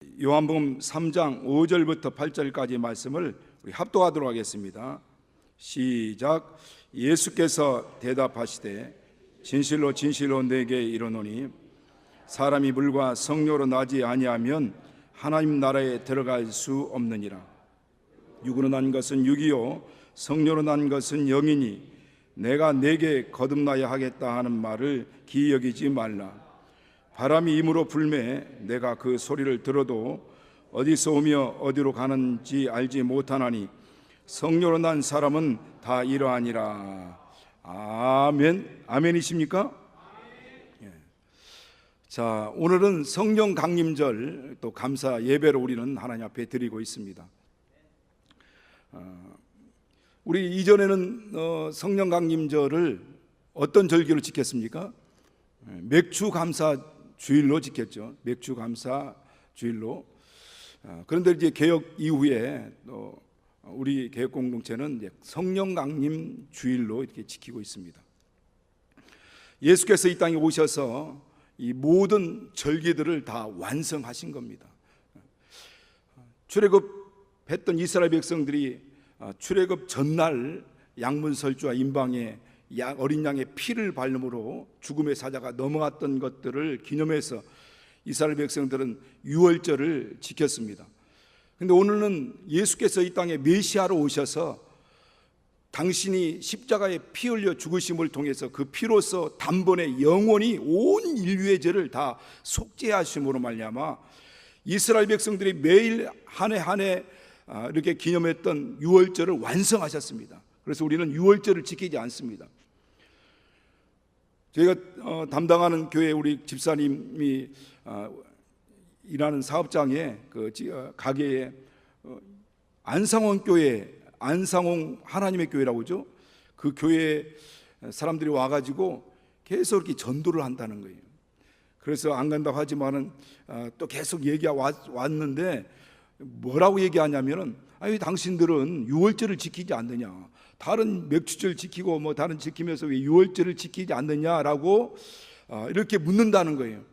요한복음 3장 5절부터 8절까지 말씀을 우리 합독하도록 하겠습니다. 시작. 예수께서 대답하시되 진실로 진실로 내게 이르노니 사람이 물과 성령으로 나지 아니하면 하나님 나라에 들어갈 수 없느니라. 육으로 난 것은 육이요 성령으로 난 것은 영이니 내가 내게 거듭나야 하겠다 하는 말을 기이 여기지 말라. 바람이 임으로 불매 내가 그 소리를 들어도 어디서 오며 어디로 가는지 알지 못하나니 성령으로 난 사람은 다 이러하니라. 아멘. 아멘이십니까? 예. 자, 오늘은 성령 강림절 또 감사 예배를 우리는 하나님 앞에 드리고 있습니다. 우리 이전에는 성령 강림절을 어떤 절기로 지켰습니까? 맥주 감사 주일로 지켰죠. 맥주 감사 주일로. 그런데 이제 개혁 이후에 또 우리 개혁 공동체는 이제 성령 강림 주일로 이렇게 지키고 있습니다. 예수께서 이 땅에 오셔서 이 모든 절기들을 다 완성하신 겁니다. 출애굽했던 이스라엘 백성들이 출애굽 전날 양문설주와 임방에 어린 양의 피를 발림으로 죽음의 사자가 넘어갔던 것들을 기념해서 이스라엘 백성들은 유월절을 지켰습니다. 그런데 오늘은 예수께서 이 땅에 메시아로 오셔서 당신이 십자가에 피 흘려 죽으심을 통해서 그 피로서 단번에 영원히 온 인류의 죄를 다 속죄하심으로 말미암아 이스라엘 백성들이 매일 한 해 한 해 이렇게 기념했던 유월절을 완성하셨습니다. 그래서 우리는 유월절을 지키지 않습니다. 저희가 담당하는 교회 우리 집사님이 일하는 사업장에 그 가게에 안상홍 교회, 안상홍 하나님의 교회라고 그러죠. 그 교회 사람들이 와가지고 계속 이렇게 전도를 한다는 거예요. 그래서 안 간다고 하지만은 또 계속 얘기가 왔는데 뭐라고 얘기하냐면은 아니 당신들은 유월절을 지키지 않느냐, 다른 맥주절 지키고 뭐 다른 지키면서 왜 유월절을 지키지 않느냐라고 이렇게 묻는다는 거예요.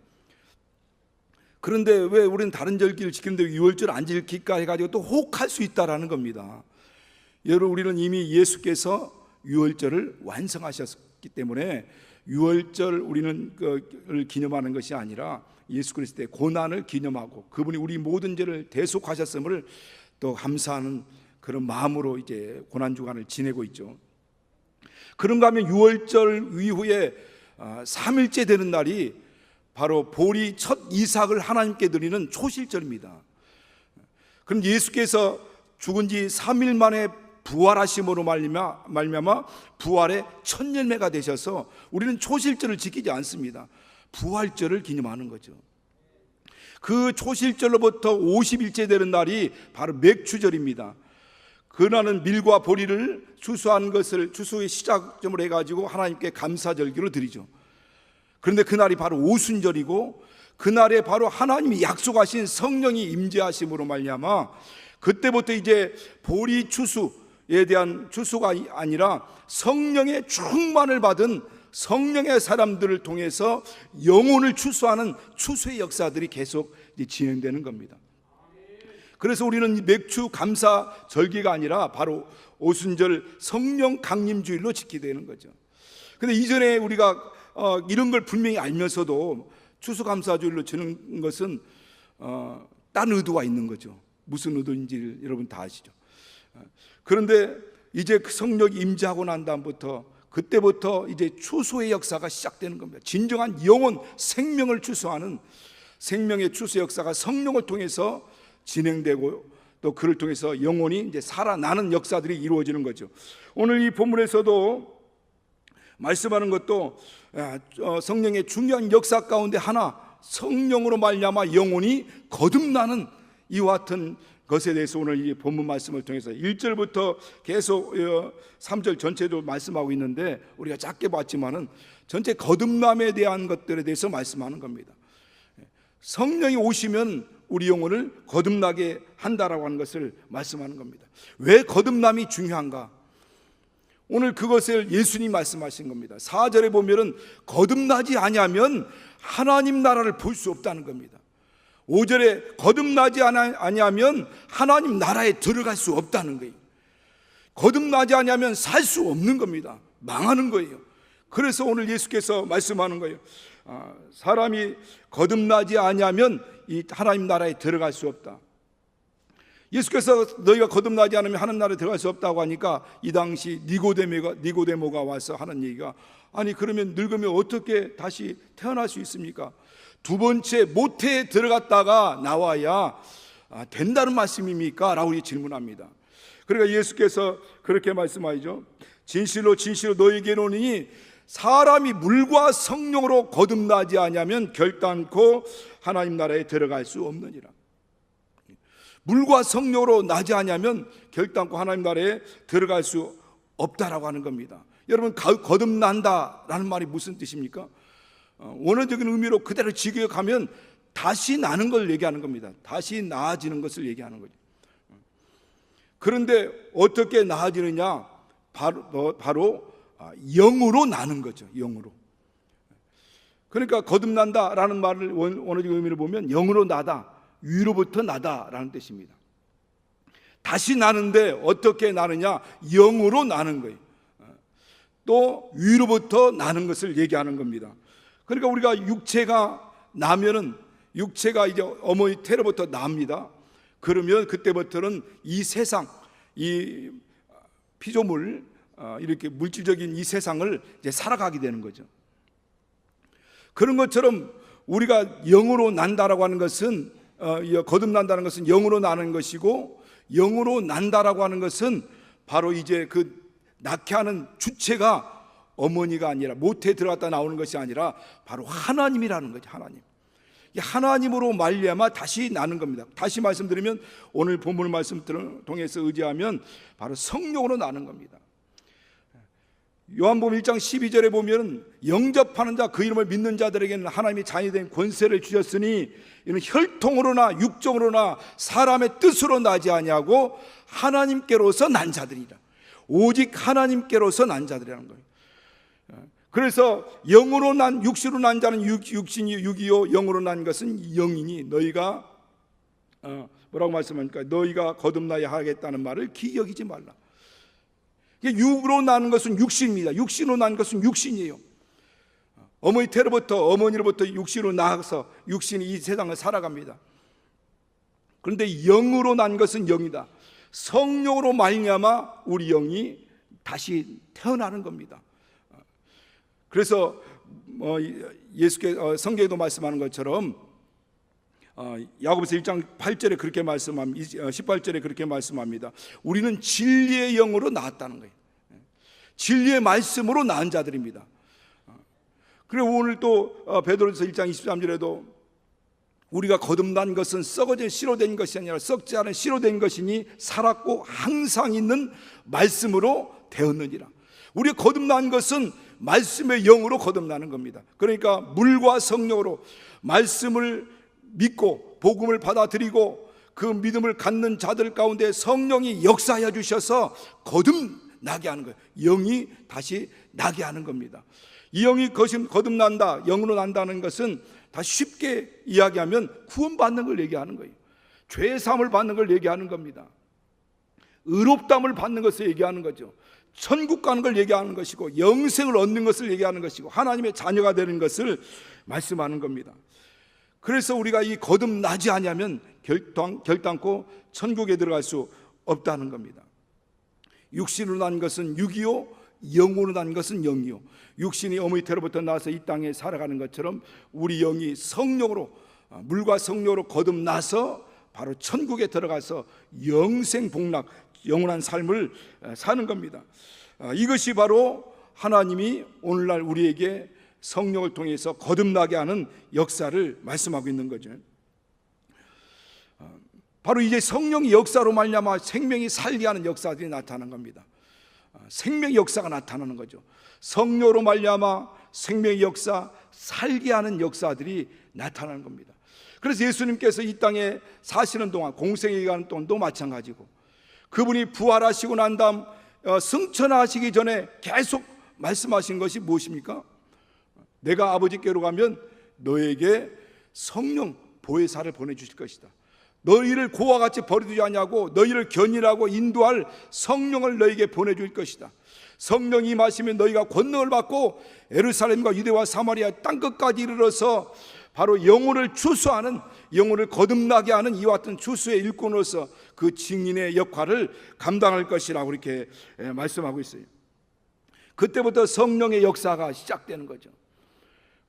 그런데 왜 우리는 다른 절기를 지키는데 유월절 안 지킬까 해가지고 또 혹할 수 있다라는 겁니다. 여러분, 우리는 이미 예수께서 유월절을 완성하셨기 때문에 유월절 우리는 그를 기념하는 것이 아니라 예수 그리스도의 고난을 기념하고 그분이 우리 모든 죄를 대속하셨음을 또 감사하는 그런 마음으로 이제 고난주간을 지내고 있죠. 그런가 하면 유월절 이후에 3일째 되는 날이 바로 보리 첫 이삭을 하나님께 드리는 초실절입니다. 그럼 예수께서 죽은 지 3일 만에 부활하심으로 말미암아 부활의 첫 열매가 되셔서 우리는 초실절을 지키지 않습니다. 부활절을 기념하는 거죠. 그 초실절로부터 50일째 되는 날이 바로 맥주절입니다. 그날은 밀과 보리를 추수한 것을 추수의 시작점으로 해가지고 하나님께 감사절기로 드리죠. 그런데 그날이 바로 오순절이고 그날에 바로 하나님이 약속하신 성령이 임재하심으로 말미암아 그때부터 이제 보리 추수에 대한 추수가 아니라 성령의 충만을 받은 성령의 사람들을 통해서 영혼을 추수하는 추수의 역사들이 계속 진행되는 겁니다. 그래서 우리는 맥주 감사 절기가 아니라 바로 오순절 성령 강림주일로 지키게 되는 거죠. 근데 이전에 우리가 이런 걸 분명히 알면서도 추수감사주일로 지는 것은 딴 의도가 있는 거죠. 무슨 의도인지 여러분 다 아시죠. 그런데 이제 그 성령이 임재하고 난 다음부터 그때부터 이제 추수의 역사가 시작되는 겁니다. 진정한 영혼, 생명을 추수하는 생명의 추수 역사가 성령을 통해서 진행되고 또 그를 통해서 영혼이 이제 살아나는 역사들이 이루어지는 거죠. 오늘 이 본문에서도 말씀하는 것도 성령의 중요한 역사 가운데 하나, 성령으로 말미암아 영혼이 거듭나는 이와 같은 것에 대해서 오늘 이 본문 말씀을 통해서 1절부터 계속 3절 전체도 말씀하고 있는데 우리가 짧게 봤지만은 전체 거듭남에 대한 것들에 대해서 말씀하는 겁니다. 성령이 오시면 우리 영혼을 거듭나게 한다라고 하는 것을 말씀하는 겁니다. 왜 거듭남이 중요한가? 오늘 그것을 예수님이 말씀하신 겁니다. 4절에 보면은 거듭나지 아니하면 하나님 나라를 볼 수 없다는 겁니다. 5절에 거듭나지 아니하면 하나님 나라에 들어갈 수 없다는 거예요. 거듭나지 아니하면 살 수 없는 겁니다. 망하는 거예요. 그래서 오늘 예수께서 말씀하는 거예요. 사람이 거듭나지 아니하면 이 하나님 나라에 들어갈 수 없다. 예수께서 너희가 거듭나지 않으면 하나님 나라에 들어갈 수 없다고 하니까 이 당시 니고데모가 와서 하는 얘기가, 아니 그러면 늙으면 어떻게 다시 태어날 수 있습니까? 두 번째 모태에 들어갔다가 나와야 된다는 말씀입니까? 라고 질문합니다. 그러니까 예수께서 그렇게 말씀하시죠. 진실로 진실로 너희에게 이르노니 사람이 물과 성령으로 거듭나지 아니하면 결단코 하나님 나라에 들어갈 수 없느니라. 물과 성령으로 나지 아니하면 결단코 하나님 나라에 들어갈 수 없다라고 하는 겁니다. 여러분, 거듭난다라는 말이 무슨 뜻입니까? 원어적인 의미로 그대로 직역하면 다시 나는 걸 얘기하는 겁니다. 다시 나아지는 것을 얘기하는 거죠. 그런데 어떻게 나아지느냐? 바로 영으로 나는 거죠. 영으로. 그러니까 거듭난다라는 말을 원어적 의미를 보면 영으로 나다, 위로부터 나다라는 뜻입니다. 다시 나는데 어떻게 나느냐? 영으로 나는 거예요. 또 위로부터 나는 것을 얘기하는 겁니다. 그러니까 우리가 육체가 나면은, 육체가 이제 어머니 태로부터 납니다. 그러면 그때부터는 이 세상, 이 피조물, 이렇게 물질적인 이 세상을 이제 살아가게 되는 거죠. 그런 것처럼 우리가 영으로 난다라고 하는 것은, 거듭난다는 것은 영으로 나는 것이고, 영으로 난다라고 하는 것은 바로 이제 그 낳게 하는 주체가 어머니가 아니라, 모태에 들어갔다 나오는 것이 아니라 바로 하나님이라는 거죠. 하나님으로 말미암아 다시 나는 겁니다. 다시 말씀드리면, 오늘 본문 말씀 통해서 의지하면 바로 성령으로 나는 겁니다. 요한복음 1장 12절에 보면, 영접하는 자, 그 이름을 믿는 자들에게는 하나님이 자녀이 된 권세를 주셨으니 이는 혈통으로나 육정으로나 사람의 뜻으로 나지 아니하고 하나님께로서 난 자들이라. 오직 하나님께로서 난 자들이라는 거예요. 그래서 영으로 난, 육신으로 난 자는 육신이 육이요, 영으로 난 것은 영이니 너희가 뭐라고 말씀합니까? 너희가 거듭나야 하겠다는 말을 기억이지 말라. 육으로 나는 것은 육신입니다. 육신으로 난 것은 육신이에요. 어머니 어머니로부터 육신으로 나와서 육신이 이 세상을 살아갑니다. 그런데 영으로 난 것은 영이다. 성령으로 말미암아 우리 영이 다시 태어나는 겁니다. 그래서 예수께서 성경에도 말씀하는 것처럼 야고보서 1장 8절에 그렇게 말씀합니다. 18절에 그렇게 말씀합니다. 우리는 진리의 영으로 나았다는 거예요. 진리의 말씀으로 나은 자들입니다. 그리고 오늘 또 베드로전서 1장 23절에도 우리가 거듭난 것은 썩어진 씨로 된 것이 아니라 썩지 않은 씨로 된 것이니 살았고 항상 있는 말씀으로 되었느니라. 우리가 거듭난 것은 말씀의 영으로 거듭나는 겁니다. 그러니까 물과 성령으로 말씀을 믿고 복음을 받아들이고 그 믿음을 갖는 자들 가운데 성령이 역사하여 주셔서 거듭나게 하는 거예요. 영이 다시 나게 하는 겁니다. 이 영이 거듭난다, 영으로 난다는 것은 다 쉽게 이야기하면 구원받는 걸 얘기하는 거예요. 죄사함을 받는 걸 얘기하는 겁니다. 의롭다함을 받는 것을 얘기하는 거죠. 천국 가는 걸 얘기하는 것이고, 영생을 얻는 것을 얘기하는 것이고, 하나님의 자녀가 되는 것을 말씀하는 겁니다. 그래서 우리가 이 거듭나지 아니하면 결단코 천국에 들어갈 수 없다는 겁니다. 육신으로 난 것은 육이요, 영으로 난 것은 영이요. 육신이 어머니 태로부터 나와서 이 땅에 살아가는 것처럼 우리 영이 성령으로, 물과 성령으로 거듭나서 바로 천국에 들어가서 영생 복락, 영원한 삶을 사는 겁니다. 이것이 바로 하나님이 오늘날 우리에게 성령을 통해서 거듭나게 하는 역사를 말씀하고 있는 거죠. 바로 이제 성령의 역사로 말미암아 생명이 살게 하는 역사들이 나타나는 겁니다. 생명의 역사가 나타나는 거죠. 성령으로 말미암아 생명의 역사, 살게 하는 역사들이 나타나는 겁니다. 그래서 예수님께서 이 땅에 사시는 동안, 공생의 기간 동안도 마찬가지고, 그분이 부활하시고 난 다음 승천하시기 전에 계속 말씀하신 것이 무엇입니까? 내가 아버지께로 가면 너에게 성령 보혜사를 보내주실 것이다. 너희를 고와 같이 버리지 아니하고 너희를 견인하고 인도할 성령을 너희에게 보내줄 것이다. 성령이 임하시면 너희가 권능을 받고 예루살렘과 유대와 사마리아 땅끝까지 이르러서 바로 영혼을 추수하는, 영혼을 거듭나게 하는 이와 같은 추수의 일꾼으로서 그 증인의 역할을 감당할 것이라고 이렇게 말씀하고 있어요. 그때부터 성령의 역사가 시작되는 거죠.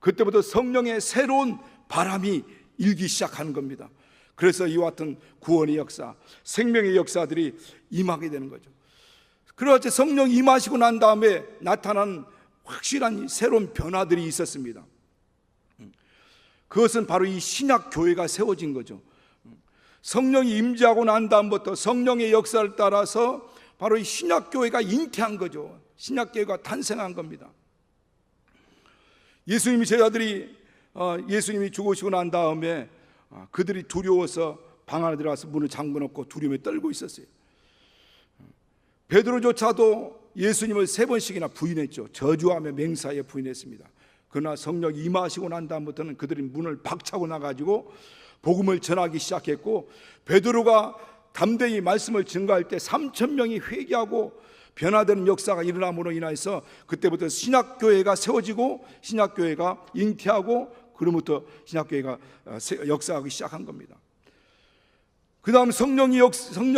그때부터 성령의 새로운 바람이 일기 시작하는 겁니다. 그래서 이와 같은 구원의 역사, 생명의 역사들이 임하게 되는 거죠. 그렇지, 성령이 임하시고 난 다음에 나타난 확실한 새로운 변화들이 있었습니다. 그것은 바로 이 신약 교회가 세워진 거죠. 성령이 임재하고 난 다음부터 성령의 역사를 따라서 바로 이 신약 교회가 잉태한 거죠. 신약 교회가 탄생한 겁니다. 예수님이 제자들이 예수님이 죽으시고 난 다음에 그들이 두려워서 방 안에 들어가서 문을 잠궈 놓고 두려움에 떨고 있었어요. 베드로조차도 예수님을 3번씩이나 부인했죠. 저주하며 맹세하여 부인했습니다. 그러나 성령이 임하시고 난 다음부터는 그들이 문을 박차고 나가지고 복음을 전하기 시작했고, 베드로가 담대히 말씀을 증거할 때 3,000명이 회개하고 변화되는 역사가 일어남으로 인해서 그때부터 신약교회가 세워지고 신약교회가 잉태하고, 그로부터 신약교회가 역사하기 시작한 겁니다. 그 다음 성령이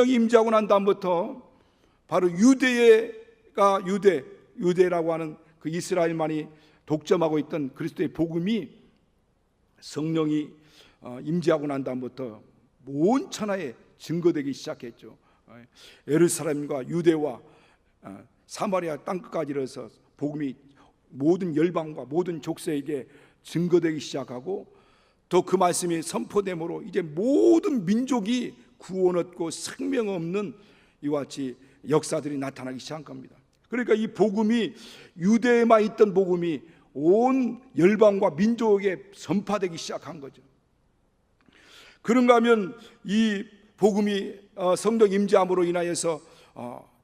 임재하고 난 다음부터 바로 유대라고 하는 그 이스라엘만이 독점하고 있던 그리스도의 복음이 성령이 임재하고 난 다음부터 온 천하에 증거되기 시작했죠. 예루살렘과 유대와 사마리아 땅끝까지 이르러서 복음이 모든 열방과 모든 족쇄에게 증거되기 시작하고, 또 그 말씀이 선포됨으로 이제 모든 민족이 구원 얻고 생명 없는 이와 같이 역사들이 나타나기 시작한 겁니다. 그러니까 이 복음이, 유대에만 있던 복음이 온 열방과 민족에게 전파되기 시작한 거죠. 그런가 하면 이 복음이 성령 임재함으로 인하여서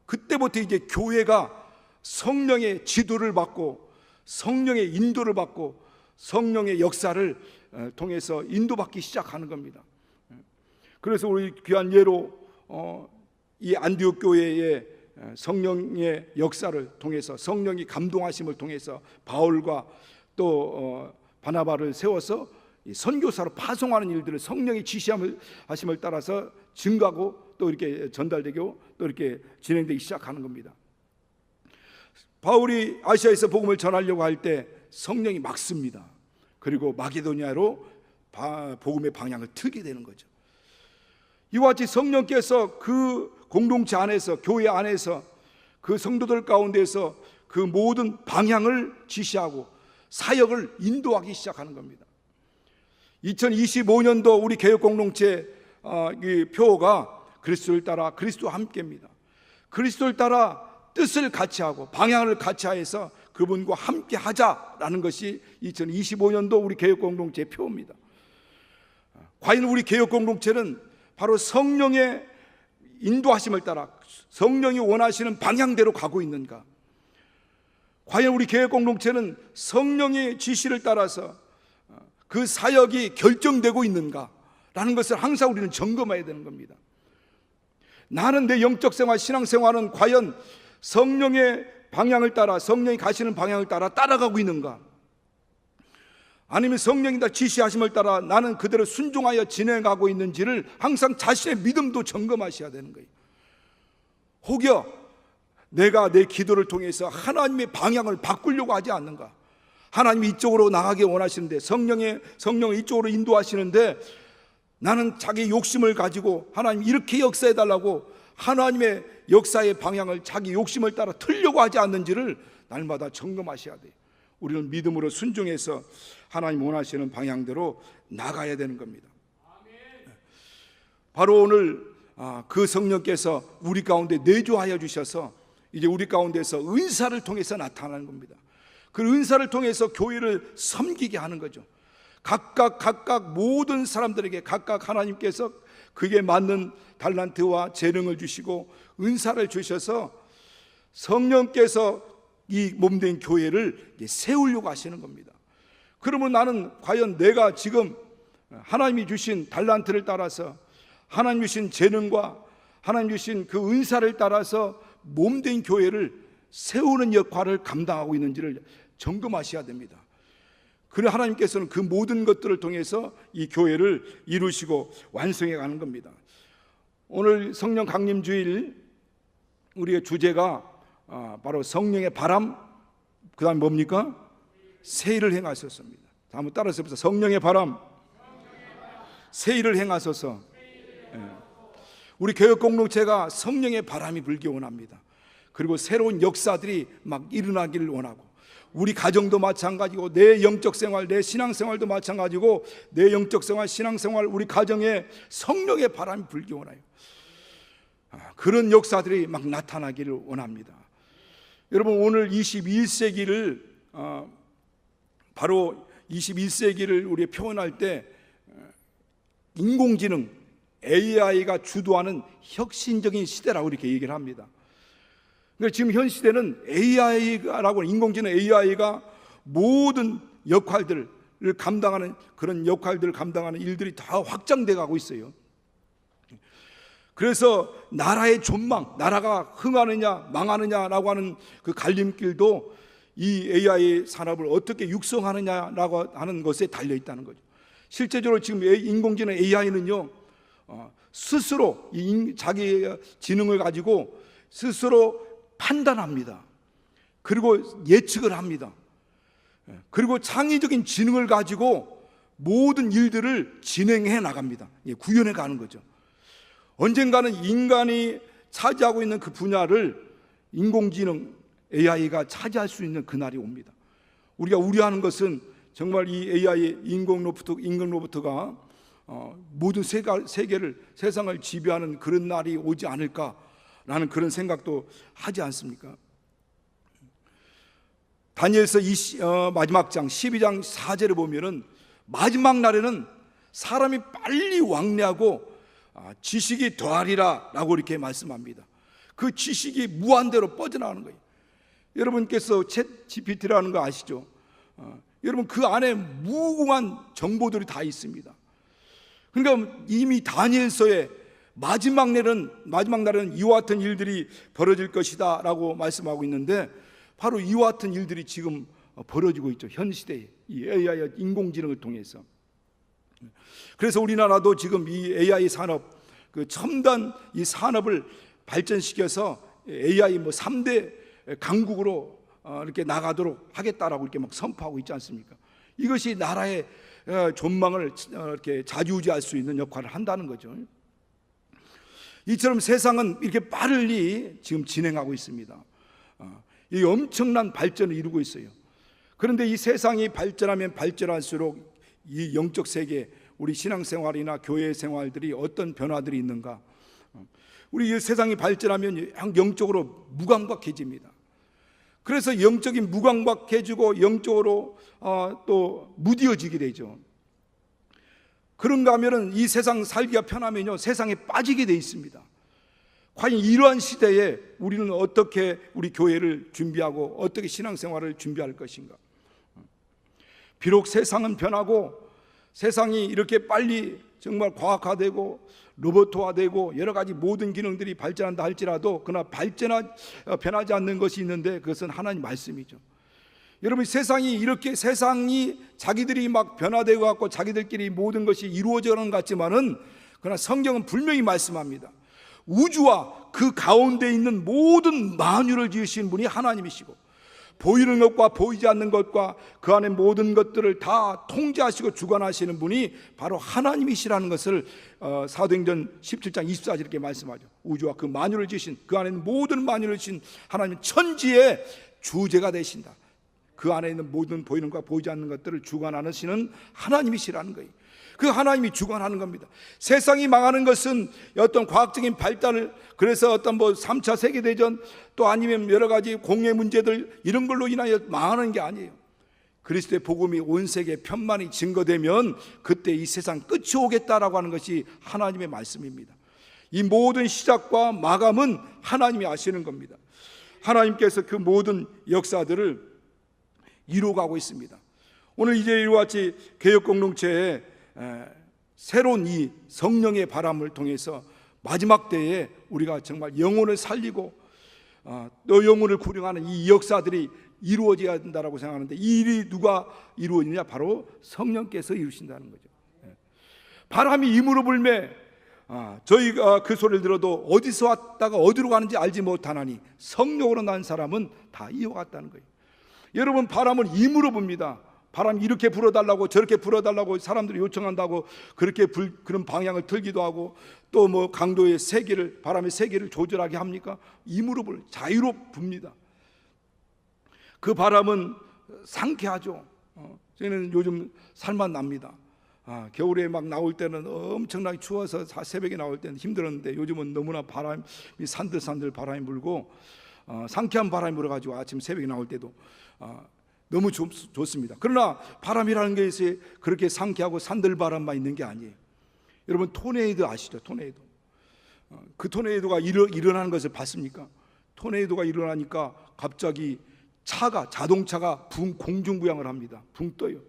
그때부터 이제 교회가 성령의 지도를 받고 성령의 인도를 받고 성령의 역사를 통해서 인도받기 시작하는 겁니다. 그래서 우리 귀한 예로 이 안디옥 교회의 성령의 역사를 통해서, 성령이 감동하심을 통해서 바울과 또 바나바를 세워서 선교사로 파송하는 일들을 성령의 지시하심을 따라서 증가하고 또 이렇게 전달되고 또 이렇게 진행되기 시작하는 겁니다. 바울이 아시아에서 복음을 전하려고 할 때 성령이 막습니다. 그리고 마게도니아로 복음의 방향을 틀게 되는 거죠. 이와 같이 성령께서 그 공동체 안에서, 교회 안에서, 그 성도들 가운데서 그 모든 방향을 지시하고 사역을 인도하기 시작하는 겁니다. 2025년도 우리 개혁 공동체 표어가 그리스도를 따라 그리스도와 함께입니다. 그리스도를 따라 뜻을 같이 하고 방향을 같이 하여서 그분과 함께 하자라는 것이 2025년도 우리 개혁 공동체의 표어입니다. 과연 우리 개혁 공동체는 바로 성령의 인도하심을 따라 성령이 원하시는 방향대로 가고 있는가? 과연 우리 개혁 공동체는 성령의 지시를 따라서 그 사역이 결정되고 있는가? 라는 것을 항상 우리는 점검해야 되는 겁니다. 나는 내 영적 생활, 신앙생활은 과연 성령의 방향을 따라, 성령이 가시는 방향을 따라가고 있는가? 아니면 성령이 다 지시하심을 따라 나는 그대로 순종하여 진행하고 있는지를 항상 자신의 믿음도 점검하셔야 되는 거예요. 혹여 내가 내 기도를 통해서 하나님의 방향을 바꾸려고 하지 않는가? 하나님이 이쪽으로 나가게 원하시는데, 성령을 이쪽으로 인도하시는데 나는 자기 욕심을 가지고 하나님 이렇게 역사해달라고 하나님의 역사의 방향을 자기 욕심을 따라 틀려고 하지 않는지를 날마다 점검하셔야 돼요. 우리는 믿음으로 순종해서 하나님 원하시는 방향대로 나가야 되는 겁니다. 바로 오늘 그 성령께서 우리 가운데 내주하여 주셔서 이제 우리 가운데서 은사를 통해서 나타나는 겁니다. 그 은사를 통해서 교회를 섬기게 하는 거죠. 각각 모든 사람들에게 각각 하나님께서 그게 맞는 달란트와 재능을 주시고 은사를 주셔서 성령께서 이 몸된 교회를 세우려고 하시는 겁니다. 그러면 나는 과연 내가 지금 하나님이 주신 달란트를 따라서, 하나님 주신 재능과 하나님 주신 그 은사를 따라서 몸된 교회를 세우는 역할을 감당하고 있는지를 점검하셔야 됩니다. 그래 하나님께서는 그 모든 것들을 통해서 이 교회를 이루시고 완성해 가는 겁니다. 오늘 성령 강림 주일 우리의 주제가 바로 성령의 바람, 그 다음에 뭡니까? 세일을 행하셨습니다. 한번 따라서 해보세요. 성령의 바람, 세일을 행하소서. 우리 교육 공동체가 성령의 바람이 불기 원합니다. 그리고 새로운 역사들이 막 일어나기를 원하고, 우리 가정도 마찬가지고, 내 영적 생활, 내 신앙생활도 마찬가지고, 내 영적 생활, 신앙생활, 우리 가정에 성령의 바람이 불기 원해요. 그런 역사들이 막 나타나기를 원합니다. 여러분, 오늘 21세기를 바로 21세기를 우리 표현할 때 인공지능 AI가 주도하는 혁신적인 시대라고 이렇게 얘기를 합니다. 그러니까 지금 현 시대는 AI라고, 인공지능 AI가 모든 역할들을 감당하는, 그런 역할들을 감당하는 일들이 다 확장돼 가고 있어요. 그래서 나라의 전망, 나라가 흥하느냐 망하느냐라고 하는 그 갈림길도 이 AI 산업을 어떻게 육성하느냐라고 하는 것에 달려 있다는 거죠. 실제적으로 지금 인공지능 AI는요, 스스로 자기 지능을 가지고 스스로 판단합니다. 그리고 예측을 합니다. 그리고 창의적인 지능을 가지고 모든 일들을 진행해 나갑니다. 구현해 가는 거죠. 언젠가는 인간이 차지하고 있는 그 분야를 인공지능 AI가 차지할 수 있는 그날이 옵니다. 우리가 우려하는 것은 정말 이 AI 인공 로봇가 모든 세계를, 세상을 지배하는 그런 날이 오지 않을까라는 그런 생각도 하지 않습니까? 다니엘서 마지막 장 12장 4절을 보면은 마지막 날에는 사람이 빨리 왕래하고 지식이 더하리라 라고 이렇게 말씀합니다. 그 지식이 무한대로 뻗어나가는 거예요. 여러분께서 챗 GPT라는 거 아시죠? 여러분, 그 안에 무궁한 정보들이 다 있습니다. 그러니까 이미 다니엘서에 마지막 날은 이와 같은 일들이 벌어질 것이다 라고 말씀하고 있는데, 바로 이와 같은 일들이 지금 벌어지고 있죠. 현 시대에 이 AI 인공지능을 통해서. 그래서 우리나라도 지금 이 AI 산업, 그 첨단 이 산업을 발전시켜서 AI 3대 강국으로 이렇게 나가도록 하겠다라고 이렇게 막 선포하고 있지 않습니까? 이것이 나라의 전망을 이렇게 좌지우지할 수 있는 역할을 한다는 거죠. 이처럼 세상은 이렇게 빠르게 지금 진행하고 있습니다. 이 엄청난 발전을 이루고 있어요. 그런데 이 세상이 발전하면 발전할수록 이 영적 세계, 우리 신앙생활이나 교회 생활들이 어떤 변화들이 있는가? 우리 이 세상이 발전하면 영적으로 무감각해집니다. 그래서 영적인 무감각해지고 영적으로 또 무디어지게 되죠. 그런가 하면은 이 세상 살기가 편하면요, 세상에 빠지게 돼 있습니다. 과연 이러한 시대에 우리는 어떻게 우리 교회를 준비하고 어떻게 신앙생활을 준비할 것인가? 비록 세상은 변하고 세상이 이렇게 빨리 정말 과학화되고 로봇화되고 여러 가지 모든 기능들이 발전한다 할지라도, 그러나 변하지 않는 것이 있는데 그것은 하나님 말씀이죠. 여러분, 세상이 자기들이 막 변화되고 갖고 자기들끼리 모든 것이 이루어져가는 것 같지만은, 그러나 성경은 분명히 말씀합니다. 우주와 그 가운데 있는 모든 만유를 지으신 분이 하나님이시고, 보이는 것과 보이지 않는 것과 그 안에 모든 것들을 다 통제하시고 주관하시는 분이 바로 하나님이시라는 것을 사도행전 17장 24절 이렇게 말씀하죠. 우주와 그 만유를 지으신, 그 안에 있는 모든 만유를 지으신 하나님, 천지의 주제가 되신다. 그 안에 있는 모든 보이는 것과 보이지 않는 것들을 주관하시는 하나님이시라는 거예요. 그 하나님이 주관하는 겁니다. 세상이 망하는 것은 어떤 과학적인 발달을, 그래서 어떤 3차 세계대전 또 아니면 여러 가지 공해 문제들 이런 걸로 인하여 망하는 게 아니에요. 그리스도의 복음이 온 세계에 편만이 증거되면 그때 이 세상 끝이 오겠다라고 하는 것이 하나님의 말씀입니다. 이 모든 시작과 마감은 하나님이 아시는 겁니다. 하나님께서 그 모든 역사들을 이루어가고 있습니다. 오늘 이제 이와 같이 개혁 공동체에 새로운 이 성령의 바람을 통해서 마지막 때에 우리가 정말 영혼을 살리고 또 영혼을 구령하는 이 역사들이 이루어져야 된다고 생각하는데, 이 일이 누가 이루어지느냐? 바로 성령께서 이루신다는 거죠. 바람이 임으로 불매 저희가 그 소리를 들어도 어디서 왔다가 어디로 가는지 알지 못하나니 성령으로 난 사람은 다 이와 같다는 거예요. 여러분, 바람은 임으로 붑니다. 바람이 이렇게 불어달라고 저렇게 불어달라고 사람들이 요청한다고 그렇게 그런 방향을 틀기도 하고, 또 뭐 강도의 세기를, 바람의 세기를 조절하게 합니까? 임으로 자유로 붑니다. 그 바람은 상쾌하죠. 저희는 요즘 살만 납니다. 겨울에 막 나올 때는 엄청나게 추워서 새벽에 나올 때는 힘들었는데, 요즘은 너무나 바람이 산들산들 바람이 불고 상쾌한 바람이 불어가지고 아침 새벽에 나올 때도 너무 좋습니다. 그러나 바람이라는 것이 그렇게 상쾌하고 산들바람만 있는 게 아니에요. 여러분, 토네이도 아시죠? 토네이도. 그 토네이도가 일어나는 것을 봤습니까? 토네이도가 일어나니까 갑자기 자동차가 공중부양을 합니다. 붕 떠요.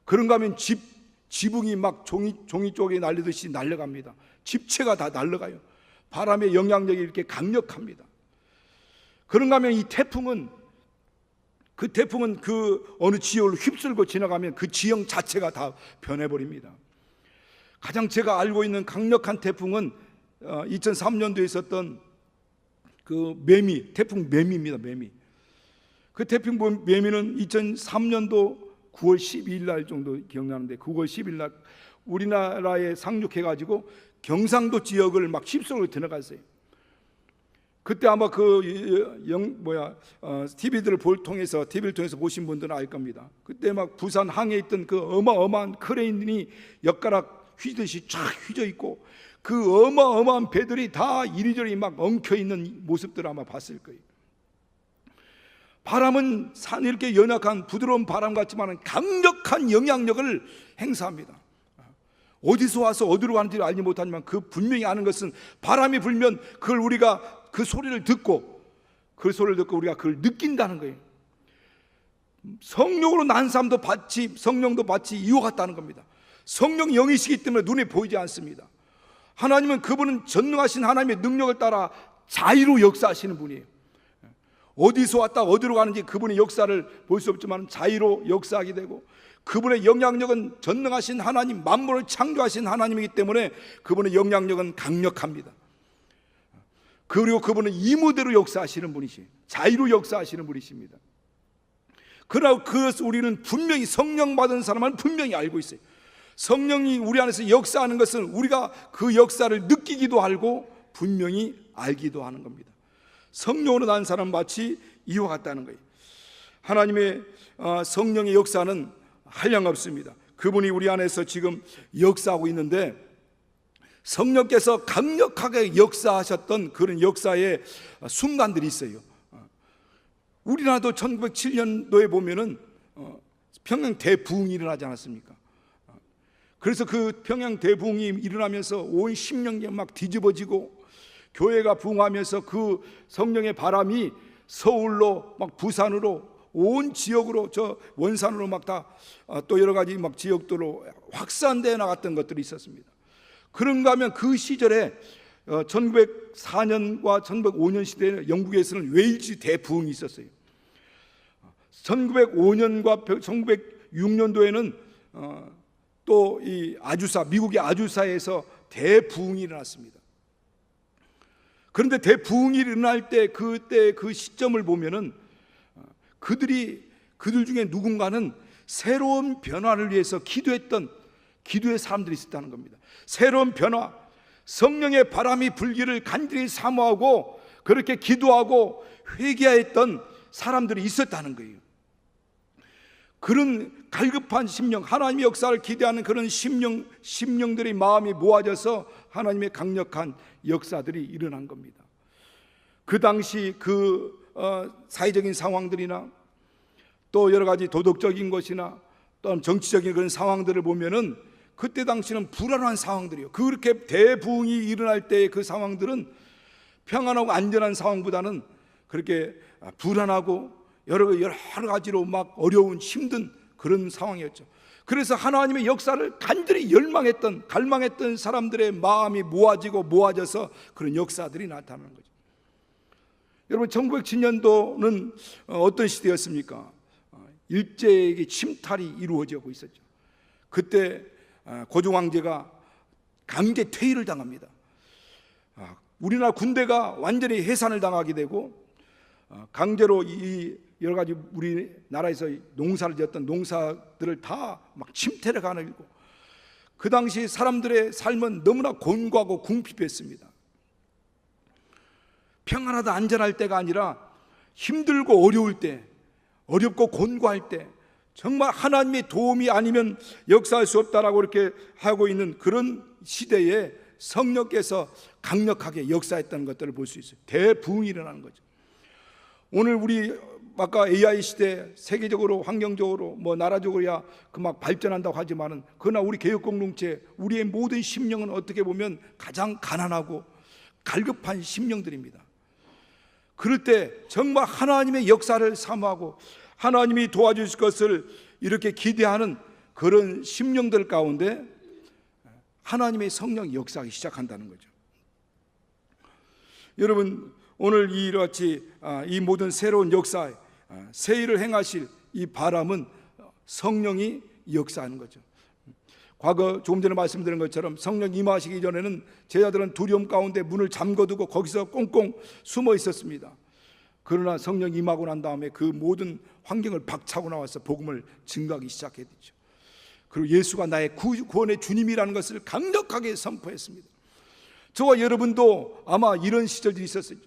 그런가 하면 지붕이 막 종이 쪽에 날리듯이 날려갑니다. 집체가 다 날려가요. 바람의 영향력이 이렇게 강력합니다. 그런가 하면 이 태풍은 그 어느 지역을 휩쓸고 지나가면 그 지형 자체가 다 변해버립니다. 가장 제가 알고 있는 강력한 태풍은 2003년도에 있었던 그 태풍 매미입니다. 매미. 그 태풍 매미는 2003년도 9월 12일 날 정도 기억나는데, 9월 10일 날 우리나라에 상륙해가지고 경상도 지역을 막 휩쓸고 들어갔어요. 그때 아마 TV를 통해서 보신 분들은 알 겁니다. 그때 막 부산 항에 있던 그 어마어마한 크레인이 엿가락 휘듯이 쫙 휘져 있고, 그 어마어마한 배들이 다 이리저리 막 엉켜 있는 모습들을 아마 봤을 거예요. 바람은 이렇게 연약한 부드러운 바람 같지만 강력한 영향력을 행사합니다. 어디서 와서 어디로 가는지 알지 못하지만 그 분명히 아는 것은, 바람이 불면 그걸 우리가 그 소리를 듣고 우리가 그걸 느낀다는 거예요. 성령으로 난 사람도 성령도 이와 같다는 겁니다. 성령 영이시기 때문에 눈에 보이지 않습니다. 하나님은 그분은 전능하신 하나님의 능력을 따라 자유로 역사하시는 분이에요. 어디서 왔다 어디로 가는지 그분의 역사를 볼 수 없지만 자유로 역사하게 되고, 그분의 영향력은 전능하신 하나님, 만물을 창조하신 하나님이기 때문에 그분의 영향력은 강력합니다. 그리고 그분은 이무대로 역사하시는 분이시, 자유로 역사하시는 분이십니다. 그러나 그것을 우리는 분명히, 성령 받은 사람은 분명히 알고 있어요. 성령이 우리 안에서 역사하는 것은 우리가 그 역사를 느끼기도 하고 분명히 알기도 하는 겁니다. 성령으로 난 사람 마치 이와 같다는 거예요. 하나님의 성령의 역사는 한량없습니다. 그분이 우리 안에서 지금 역사하고 있는데, 성령께서 강력하게 역사하셨던 그런 역사의 순간들이 있어요. 우리나라도 1907년도에 보면은 평양 대부흥이 일어나지 않았습니까? 그래서 그 평양 대부흥이 일어나면서 온 심령이 막 뒤집어지고 교회가 부흥하면서 그 성령의 바람이 서울로 막 부산으로 온 지역으로 저 원산으로 막 다 또 여러 가지 막 지역들로 확산되어 나갔던 것들이 있었습니다. 그런가 하면 그 시절에 1904년과 1905년 시대에 영국에서는 웨일즈 대부흥이 있었어요. 1905년과 1906년도에는 또 이 미국의 아주사에서 대부흥이 일어났습니다. 그런데 대부흥이 일어날 때 그때 그 시점을 보면은 그들 중에 누군가는 새로운 변화를 위해서 기도의 사람들이 있었다는 겁니다. 새로운 변화, 성령의 바람이 불기를 간절히 사모하고 그렇게 기도하고 회개했던 사람들이 있었다는 거예요. 그런 갈급한 심령, 하나님의 역사를 기대하는 그런 심령들의 마음이 모아져서 하나님의 강력한 역사들이 일어난 겁니다. 그 당시 사회적인 상황들이나 또 여러 가지 도덕적인 것이나 또 정치적인 그런 상황들을 보면은 그때 당시는 불안한 상황들이요. 그렇게 대부흥이 일어날 때의 그 상황들은 평안하고 안전한 상황보다는 그렇게 불안하고 여러 가지로 막 어려운 힘든 그런 상황이었죠. 그래서 하나님의 역사를 간절히 갈망했던 사람들의 마음이 모아져서 그런 역사들이 나타나는 거죠. 여러분, 1907년도는 어떤 시대였습니까? 일제에게 침탈이 이루어지고 있었죠. 그때 고종 황제가 강제 퇴위를 당합니다. 우리나라 군대가 완전히 해산을 당하게 되고, 강제로 이 여러 가지 우리나라에서 농사를 지었던 농사들을 다 막 침탈해 가는고, 그 당시 사람들의 삶은 너무나 곤고하고 궁핍했습니다. 평안하다 안전할 때가 아니라 힘들고 어려울 때, 어렵고 곤고할 때 정말 하나님의 도움이 아니면 역사할 수 없다라고 이렇게 하고 있는 그런 시대에 성령께서 강력하게 역사했다는 것들을 볼 수 있어요. 대부흥이 일어나는 거죠. 오늘 우리 아까 AI 시대 세계적으로 환경적으로 나라적으로야 그 막 발전한다고 하지만은, 그러나 우리 개혁 공동체, 우리의 모든 심령은 어떻게 보면 가장 가난하고 갈급한 심령들입니다. 그럴 때 정말 하나님의 역사를 사모하고 하나님이 도와주실 것을 이렇게 기대하는 그런 심령들 가운데 하나님의 성령이 역사하기 시작한다는 거죠. 여러분, 오늘 이같이 이 모든 새로운 역사에 새 일을 행하실 이 바람은 성령이 역사하는 거죠. 과거 조금 전에 말씀드린 것처럼 성령 임하시기 전에는 제자들은 두려움 가운데 문을 잠궈두고 거기서 꽁꽁 숨어 있었습니다. 그러나 성령 임하고 난 다음에 그 모든 환경을 박차고 나와서 복음을 증거하기 시작했죠. 그리고 예수가 나의 구원의 주님이라는 것을 강력하게 선포했습니다. 저와 여러분도 아마 이런 시절들이 있었죠.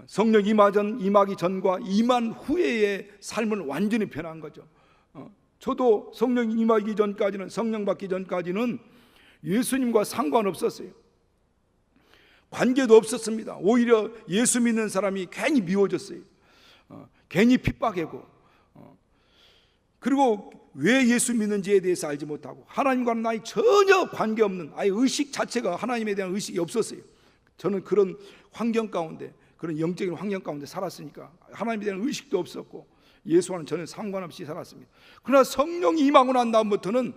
성령 임하기 전과 임한 후에의 삶은 완전히 변한 거죠. 저도 성령 임하기 전까지는, 성령 받기 전까지는 예수님과 상관없었어요. 관계도 없었습니다. 오히려 예수 믿는 사람이 괜히 미워졌어요. 괜히 핍박하고, 그리고 왜 예수 믿는지에 대해서 알지 못하고, 하나님과는 나의 전혀 관계없는, 아예 의식 자체가 하나님에 대한 의식이 없었어요. 저는 그런 환경 가운데, 그런 영적인 환경 가운데 살았으니까 하나님에 대한 의식도 없었고 예수와는 전혀 상관없이 살았습니다. 그러나 성령이 임하고 난 다음부터는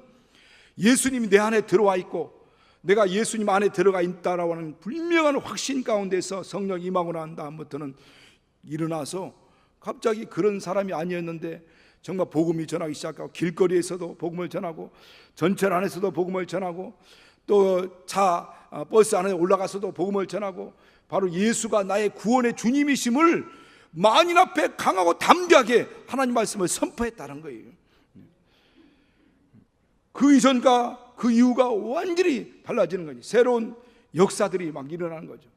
예수님이 내 안에 들어와 있고 내가 예수님 안에 들어가 있다라고 하는 분명한 확신 가운데서 성령이 임하고 난 다음부터는 일어나서 갑자기 그런 사람이 아니었는데 정말 복음이 전하기 시작하고, 길거리에서도 복음을 전하고, 전철 안에서도 복음을 전하고, 또 버스 안에 올라가서도 복음을 전하고, 바로 예수가 나의 구원의 주님이심을 만인 앞에 강하고 담대하게 하나님 말씀을 선포했다는 거예요. 그 이전과 그 이후가 완전히 달라지는 거죠. 새로운 역사들이 막 일어나는 거죠.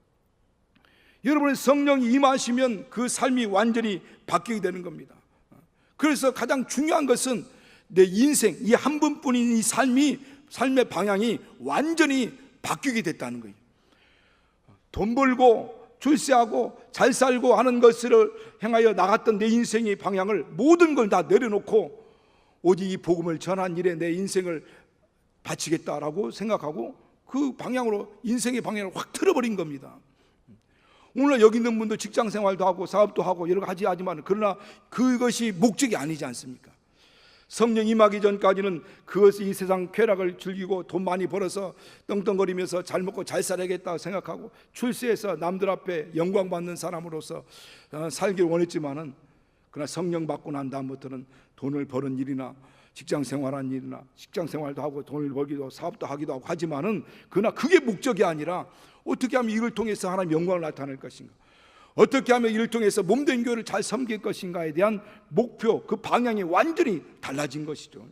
여러분의 성령이 임하시면 그 삶이 완전히 바뀌게 되는 겁니다. 그래서 가장 중요한 것은 내 인생, 이 한 번뿐인 이 삶의 방향이 완전히 바뀌게 됐다는 거예요. 돈 벌고 출세하고 잘 살고 하는 것을 행하여 나갔던 내 인생의 방향을, 모든 걸 다 내려놓고 오직 이 복음을 전한 일에 내 인생을 바치겠다라고 생각하고 그 방향으로, 인생의 방향을 확 틀어버린 겁니다. 오늘 여기 있는 분도 직장 생활도 하고 사업도 하고 여러 가지 하지만, 그러나 그것이 목적이 아니지 않습니까? 성령 임하기 전까지는 그것이 이 세상 쾌락을 즐기고 돈 많이 벌어서 떵떵거리면서 잘 먹고 잘 살아야겠다 생각하고 출세해서 남들 앞에 영광받는 사람으로서 살기를 원했지만은, 그러나 성령 받고 난 다음부터는 돈을 버는 일이나 직장 생활하는 일이나, 직장 생활도 하고 돈을 벌기도 사업도 하기도 하고 하지만은, 그러나 그게 목적이 아니라 어떻게 하면 이를 통해서 하나님의 영광을 나타낼 것인가, 어떻게 하면 이를 통해서 몸된 교회를 잘 섬길 것인가에 대한 목표, 그 방향이 완전히 달라진 것이죠.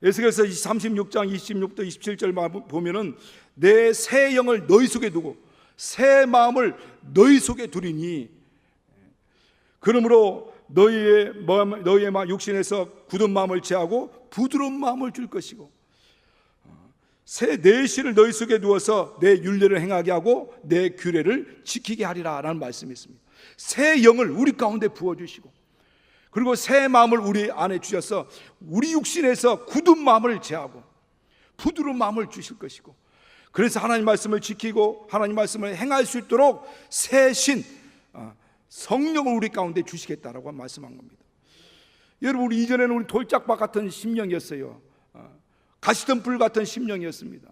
에스겔서 36장 26도 27절 보면은 내 새 영을 너희 속에 두고 새 마음을 너희 속에 두리니, 그러므로 너희의 육신에서 굳은 마음을 제하고 부드러운 마음을 줄 것이고, 새 내실을 너희 속에 두어서 내 율례를 행하게 하고 내 규례를 지키게 하리라 라는 말씀이 있습니다. 새 영을 우리 가운데 부어주시고, 그리고 새 마음을 우리 안에 주셔서 우리 육신에서 굳은 마음을 제하고 부드러운 마음을 주실 것이고, 그래서 하나님 말씀을 지키고 하나님 말씀을 행할 수 있도록 새 신, 성령을 우리 가운데 주시겠다라고 말씀한 겁니다. 여러분, 우리 이전에는 우리 돌짝밭 같은 심령이었어요. 가시던 불 같은 심령이었습니다.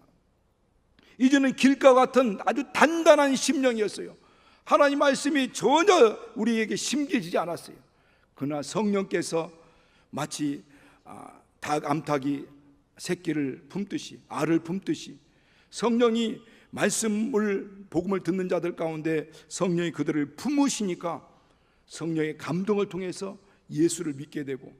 이제는 길가 같은 아주 단단한 심령이었어요. 하나님 말씀이 전혀 우리에게 심겨지지 않았어요. 그러나 성령께서 마치 닭 암탉이 새끼를 품듯이, 알을 품듯이 성령이 말씀을, 복음을 듣는 자들 가운데 성령이 그들을 품으시니까 성령의 감동을 통해서 예수를 믿게 되고,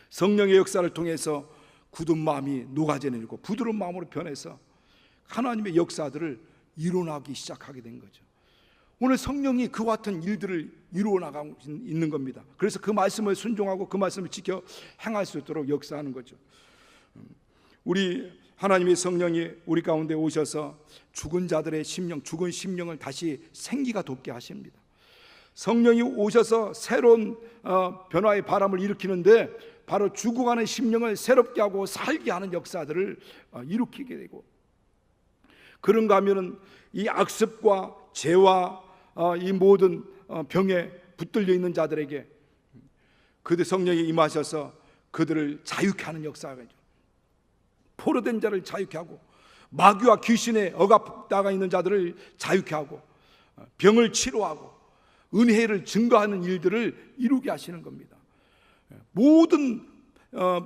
성령의 역사를 통해서 굳은 마음이 녹아져내고 부드러운 마음으로 변해서 하나님의 역사들을 이루어나가기 시작하게 된 거죠. 오늘 성령이 그와 같은 일들을 이루어나가고 있는 겁니다. 그래서 그 말씀을 순종하고 그 말씀을 지켜 행할 수 있도록 역사하는 거죠. 우리 하나님의 성령이 우리 가운데 오셔서 죽은 자들의 심령, 죽은 심령을 다시 생기가 돋게 하십니다. 성령이 오셔서 새로운 변화의 바람을 일으키는데, 바로 죽어가는 심령을 새롭게 하고 살게 하는 역사들을 일으키게 되고, 그런가 하면은 이 악습과 죄와 이 모든 병에 붙들려 있는 자들에게 그들 성령이 임하셔서 그들을 자유케 하는 역사가 있죠. 포로된 자를 자유케 하고, 마귀와 귀신에 억압당하 있는 자들을 자유케 하고, 병을 치료하고 은혜를 증거하는 일들을 이루게 하시는 겁니다. 모든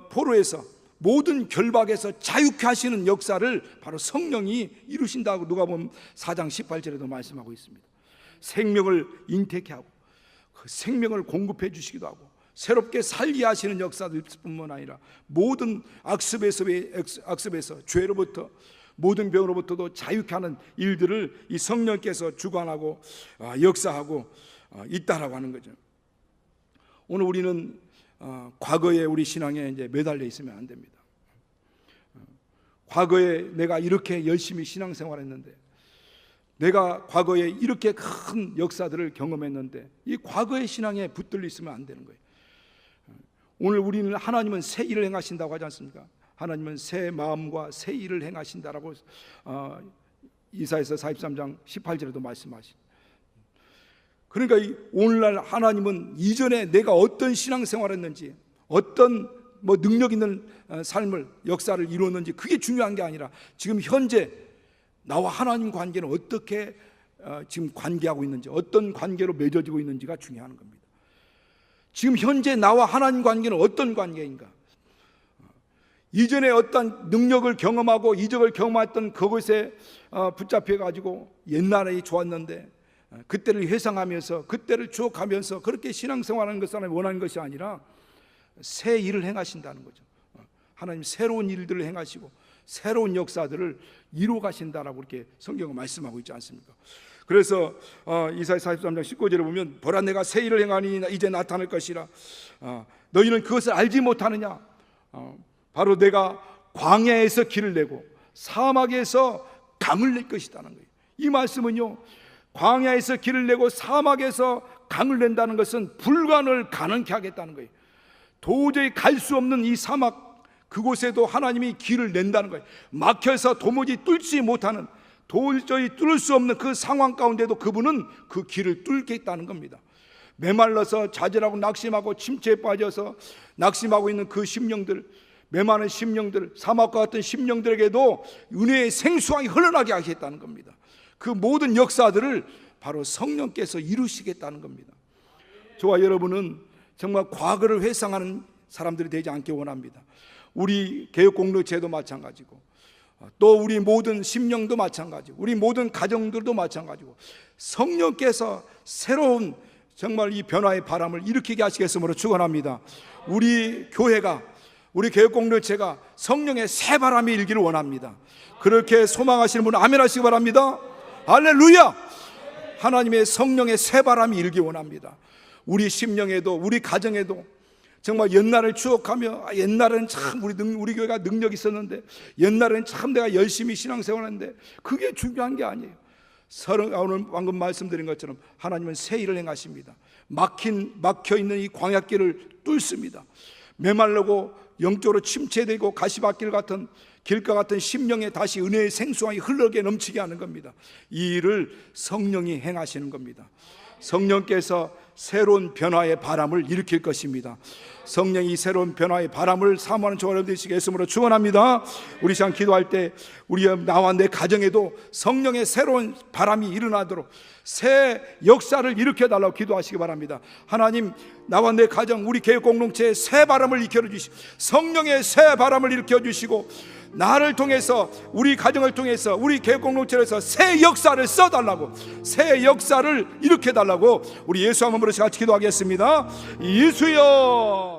포로에서, 모든 결박에서 자유케 하시는 역사를 바로 성령이 이루신다고 누가복음 4장 18절에도 말씀하고 있습니다. 생명을 인택케 하고 그 생명을 공급해 주시기도 하고 새롭게 살게 하시는 역사들뿐만 아니라 모든 악습에서, 죄로부터, 모든 병으로부터도 자유케 하는 일들을 이 성령께서 주관하고 역사하고 있다라고 하는 거죠. 오늘 우리는 과거에 우리 신앙에 이제 매달려 있으면 안 됩니다. 과거에 내가 이렇게 열심히 신앙생활했는데, 내가 과거에 이렇게 큰 역사들을 경험했는데, 이 과거의 신앙에 붙들려 있으면 안 되는 거예요. 오늘 우리는 하나님은 새 일을 행하신다고 하지 않습니까? 하나님은 새 마음과 새 일을 행하신다라고 이사야서 43장 18절에도 말씀하십니다. 그러니까 오늘날 하나님은 이전에 내가 어떤 신앙생활했는지, 어떤 능력 있는 삶을, 역사를 이루었는지 그게 중요한 게 아니라 지금 현재 나와 하나님 관계는 어떻게 지금 관계하고 있는지, 어떤 관계로 맺어지고 있는지가 중요한 겁니다. 지금 현재 나와 하나님 관계는 어떤 관계인가? 이전에 어떤 능력을 경험하고 이적을 경험했던 그것에 붙잡혀 가지고 옛날에 좋았는데 그때를 회상하면서, 그때를 추억하면서 그렇게 신앙생활하는 것을 원하는 것이 아니라 새 일을 행하신다는 거죠. 하나님 새로운 일들을 행하시고 새로운 역사들을 이루어 가신다라고 이렇게 성경은 말씀하고 있지 않습니까? 그래서 이사야 43장 19절에 보면, 보라 내가 새 일을 행하니 이제 나타날 것이라, 너희는 그것을 알지 못하느냐? 바로 내가 광야에서 길을 내고 사막에서 강을 낼 것이라는 거예요. 이 말씀은요, 광야에서 길을 내고 사막에서 강을 낸다는 것은 불가능을 가능케 하겠다는 거예요. 도저히 갈 수 없는 이 사막, 그곳에도 하나님이 길을 낸다는 거예요. 막혀서 도무지 뚫지 못하는, 도저히 뚫을 수 없는 그 상황 가운데도 그분은 그 길을 뚫겠다는 겁니다. 메말라서 좌절하고 낙심하고 침체에 빠져서 낙심하고 있는 그 심령들, 메마른 심령들, 사막과 같은 심령들에게도 은혜의 생수강이 흘러나게 하겠다는 겁니다. 그 모든 역사들을 바로 성령께서 이루시겠다는 겁니다. 저와 여러분은 정말 과거를 회상하는 사람들이 되지 않기 원합니다. 우리 개혁공동체도 마찬가지고, 또 우리 모든 심령도 마찬가지고, 우리 모든 가정들도 마찬가지고, 성령께서 새로운 정말 이 변화의 바람을 일으키게 하시겠으므로 축원합니다. 우리 교회가, 우리 개혁공동체가 성령의 새 바람이 일기를 원합니다. 그렇게 소망하시는 분은 아멘 하시기 바랍니다. 할렐루야! 하나님의 성령의 새 바람이 일기 원합니다. 우리 심령에도, 우리 가정에도 정말 옛날을 추억하며, 옛날에는 참 우리 교회가 능력이 있었는데, 옛날에는 참 내가 열심히 신앙생활했는데, 그게 중요한 게 아니에요. 오늘 방금 말씀드린 것처럼 하나님은 새 일을 행하십니다. 막혀있는 이 광야길을 뚫습니다. 메말르고 영적으로 침체되고 가시밭길 같은, 길가 같은 심령에 다시 은혜의 생수강이 흘러게 넘치게 하는 겁니다. 이 일을 성령이 행하시는 겁니다. 성령께서 새로운 변화의 바람을 일으킬 것입니다. 성령이 새로운 변화의 바람을 사모하는 저와 여러분 되시게 예수님으로 축원합니다. 우리 시간 기도할 때 우리 나와 내 가정에도 성령의 새로운 바람이 일어나도록 새 역사를 일으켜달라고 기도하시기 바랍니다. 하나님, 나와 내 가정, 우리 교회 공동체에 새 바람을 일으켜 주시고 성령의 새 바람을 일으켜 주시고 나를 통해서, 우리 가정을 통해서, 우리 교회 공동체에서 새 역사를 써달라고, 새 역사를 일으켜달라고 우리 예수 한번 부르시고 같이 기도하겠습니다. 예수여.